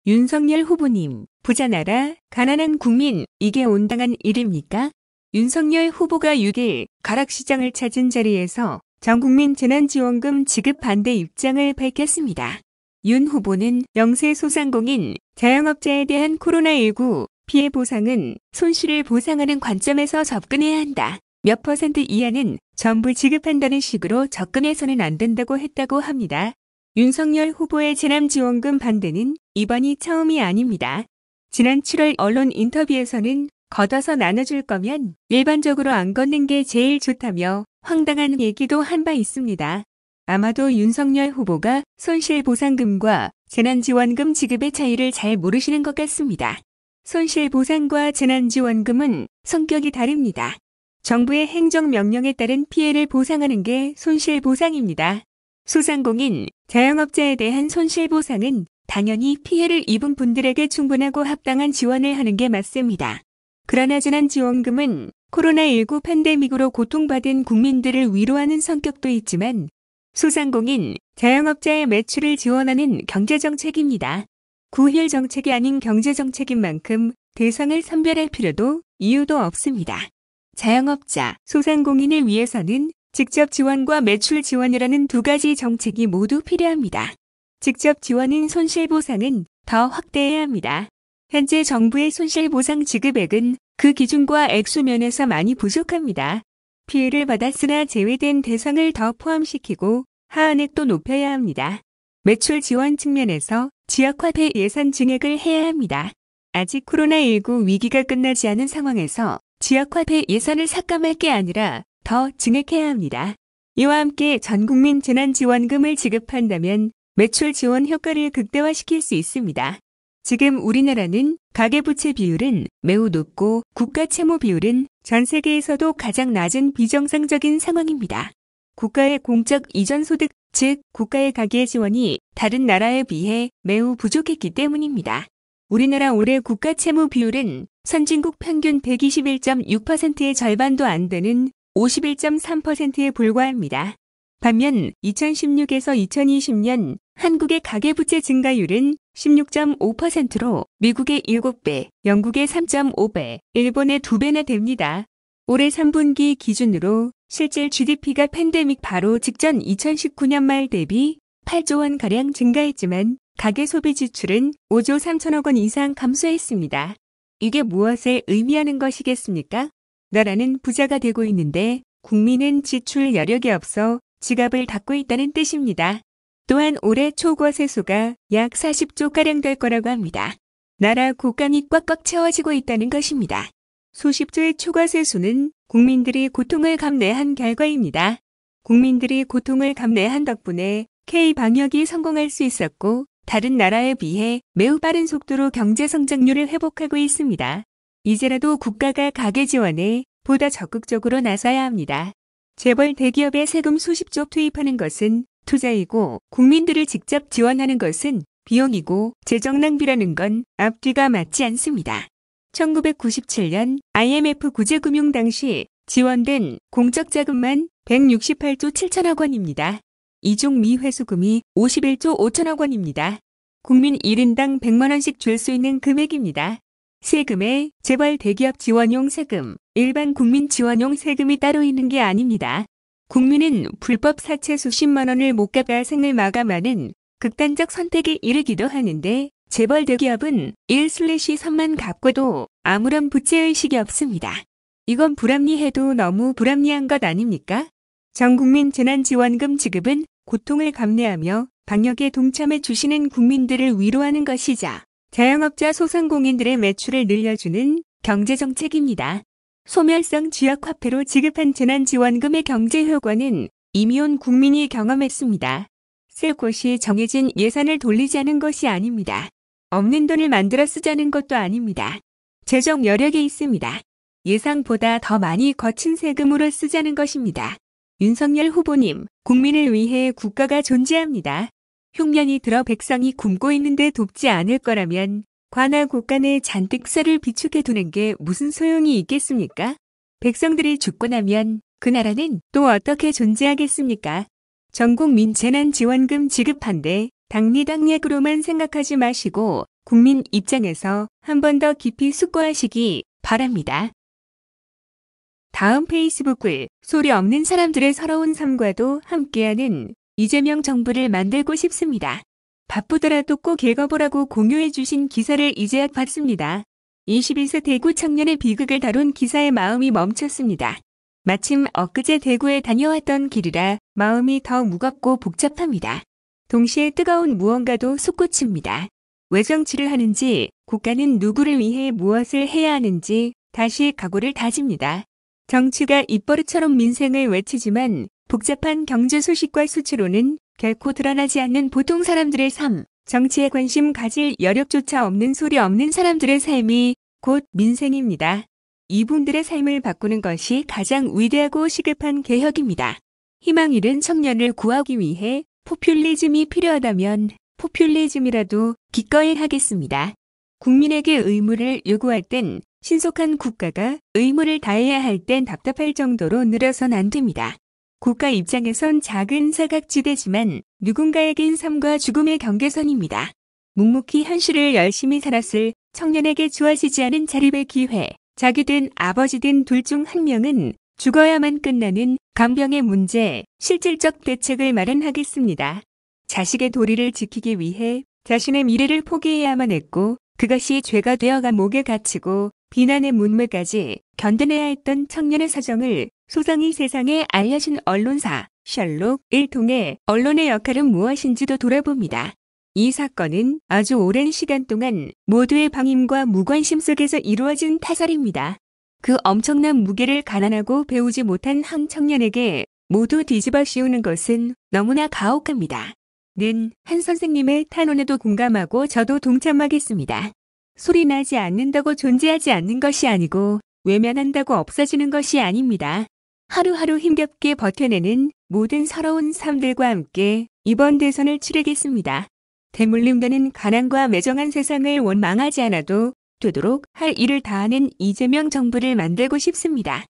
윤석열 후보님, 부자 나라, 가난한 국민, 이게 온당한 일입니까? 윤석열 후보가 6일 가락시장을 찾은 자리에서 전국민 재난지원금 지급 반대 입장을 밝혔습니다. 윤 후보는 영세소상공인, 자영업자에 대한 코로나19 피해 보상은 손실을 보상하는 관점에서 접근해야 한다. 몇 퍼센트 이하는 전부 지급한다는 식으로 접근해서는 안 된다고 했다고 합니다. 윤석열 후보의 재난지원금 반대는 이번이 처음이 아닙니다. 지난 7월 언론 인터뷰에서는 걷어서 나눠줄 거면 일반적으로 안 걷는 게 제일 좋다며 황당한 얘기도 한 바 있습니다. 아마도 윤석열 후보가 손실보상금과 재난지원금 지급의 차이를 잘 모르시는 것 같습니다. 손실보상과 재난지원금은 성격이 다릅니다. 정부의 행정명령에 따른 피해를 보상하는 게 손실보상입니다. 소상공인, 자영업자에 대한 손실보상은 당연히 피해를 입은 분들에게 충분하고 합당한 지원을 하는 게 맞습니다. 그러나 재난지원금은 코로나19 팬데믹으로 고통받은 국민들을 위로하는 성격도 있지만 소상공인, 자영업자의 매출을 지원하는 경제정책입니다. 구휼 정책이 아닌 경제정책인 만큼 대상을 선별할 필요도 이유도 없습니다. 자영업자, 소상공인을 위해서는 직접 지원과 매출 지원이라는 두 가지 정책이 모두 필요합니다. 직접 지원인 손실보상은 더 확대해야 합니다. 현재 정부의 손실보상 지급액은 그 기준과 액수 면에서 많이 부족합니다. 피해를 받았으나 제외된 대상을 더 포함시키고 하한액도 높여야 합니다. 매출 지원 측면에서 지역화폐 예산 증액을 해야 합니다. 아직 코로나19 위기가 끝나지 않은 상황에서 지역화폐 예산을 삭감할 게 아니라 더 증액해야 합니다. 이와 함께 전국민 재난지원금을 지급한다면 매출 지원 효과를 극대화시킬 수 있습니다. 지금 우리나라는 가계부채 비율은 매우 높고 국가 채무 비율은 전 세계에서도 가장 낮은 비정상적인 상황입니다. 국가의 공적 이전 소득, 즉 국가의 가계 지원이 다른 나라에 비해 매우 부족했기 때문입니다. 우리나라 올해 국가 채무 비율은 선진국 평균 121.6%의 절반도 안 되는 51.3%에 불과합니다. 반면 2016에서 2020년 한국의 가계부채 증가율은 16.5%로 미국의 7배, 영국의 3.5배, 일본의 2배나 됩니다. 올해 3분기 기준으로 실질 GDP가 팬데믹 바로 직전 2019년 말 대비 8조 원가량 증가했지만 가계소비 지출은 5조 3천억 원 이상 감소했습니다. 이게 무엇을 의미하는 것이겠습니까? 나라는 부자가 되고 있는데 국민은 지출 여력이 없어 지갑을 닫고 있다는 뜻입니다. 또한 올해 초과세수가 약 40조가량 될 거라고 합니다. 나라 곳간이 꽉꽉 채워지고 있다는 것입니다. 수십조의 초과세수는 국민들이 고통을 감내한 결과입니다. 국민들이 고통을 감내한 덕분에 K-방역이 성공할 수 있었고 다른 나라에 비해 매우 빠른 속도로 경제 성장률을 회복하고 있습니다. 이제라도 국가가 가계 지원에 보다 적극적으로 나서야 합니다. 재벌 대기업에 세금 수십조 투입하는 것은 투자이고 국민들을 직접 지원하는 것은 비용이고 재정 낭비라는 건 앞뒤가 맞지 않습니다. 1997년 IMF 구제금융 당시 지원된 공적 자금만 168조 7천억 원입니다. 이중 미회수금이 51조 5천억 원입니다. 국민 1인당 100만 원씩 줄 수 있는 금액입니다. 세금에 재벌 대기업 지원용 세금, 일반 국민 지원용 세금이 따로 있는 게 아닙니다. 국민은 불법 사채 수십만 원을 못 갚아 생을 마감하는 극단적 선택에 이르기도 하는데 재벌 대기업은 1/3만 갚고도 아무런 부채의식이 없습니다. 이건 불합리해도 너무 불합리한 것 아닙니까? 전국민 재난지원금 지급은 고통을 감내하며 방역에 동참해 주시는 국민들을 위로하는 것이죠. 자영업자 소상공인들의 매출을 늘려주는 경제정책입니다. 소멸성 지역화폐로 지급한 재난지원금의 경제효과는 이미 온 국민이 경험했습니다. 쓸 곳이 정해진 예산을 돌리지 않은 것이 아닙니다. 없는 돈을 만들어 쓰자는 것도 아닙니다. 재정 여력이 있습니다. 예상보다 더 많이 거친 세금으로 쓰자는 것입니다. 윤석열 후보님, 국민을 위해 국가가 존재합니다. 흉년이 들어 백성이 굶고 있는데 돕지 않을 거라면 관할 곳간에 잔뜩 쌀을 비축해 두는 게 무슨 소용이 있겠습니까? 백성들이 죽고 나면 그 나라는 또 어떻게 존재하겠습니까? 전국민 재난지원금 지급한데 당리당략으로만 생각하지 마시고 국민 입장에서 한 번 더 깊이 숙고하시기 바랍니다. 다음 페이스북글 소리 없는 사람들의 서러운 삶과도 함께하는 이재명 정부를 만들고 싶습니다. 바쁘더라도 꼭 읽어보라고 공유해 주신 기사를 이제야 봤습니다. 21세 대구 청년의 비극을 다룬 기사에 마음이 멈췄습니다. 마침 엊그제 대구에 다녀왔던 길이라 마음이 더 무겁고 복잡합니다. 동시에 뜨거운 무언가도 솟구칩니다. 왜 정치를 하는지, 국가는 누구를 위해 무엇을 해야 하는지 다시 각오를 다집니다. 정치가 입버릇처럼 민생을 외치지만 복잡한 경제 소식과 수치로는 결코 드러나지 않는 보통 사람들의 삶, 정치에 관심 가질 여력조차 없는 소리 없는 사람들의 삶이 곧 민생입니다. 이분들의 삶을 바꾸는 것이 가장 위대하고 시급한 개혁입니다. 희망 잃은 청년을 구하기 위해 포퓰리즘이 필요하다면 포퓰리즘이라도 기꺼이 하겠습니다. 국민에게 의무를 요구할 땐 신속한 국가가 의무를 다해야 할 땐 답답할 정도로 느려선 안 됩니다. 국가 입장에선 작은 사각지대지만 누군가에겐 삶과 죽음의 경계선입니다. 묵묵히 현실을 열심히 살았을 청년에게 주어지지 않은 자립의 기회, 자기든 아버지든 둘 중 한 명은 죽어야만 끝나는 간병의 문제, 실질적 대책을 마련하겠습니다. 자식의 도리를 지키기 위해 자신의 미래를 포기해야만 했고 그것이 죄가 되어 감옥에 갇히고 비난의 문매까지 견뎌내야 했던 청년의 사정을 소상히 세상에 알려진 언론사 셜록을 통해 언론의 역할은 무엇인지도 돌아봅니다. 이 사건은 아주 오랜 시간 동안 모두의 방임과 무관심 속에서 이루어진 타살입니다. 그 엄청난 무게를 가난하고 배우지 못한 한 청년에게 모두 뒤집어 씌우는 것은 너무나 가혹합니다. 는 한 선생님의 탄원에도 공감하고 저도 동참하겠습니다. 소리 나지 않는다고 존재하지 않는 것이 아니고 외면한다고 없어지는 것이 아닙니다. 하루하루 힘겹게 버텨내는 모든 서러운 삶들과 함께 이번 대선을 치르겠습니다. 대물림되는 가난과 매정한 세상을 원망하지 않아도 되도록 할 일을 다하는 이재명 정부를 만들고 싶습니다.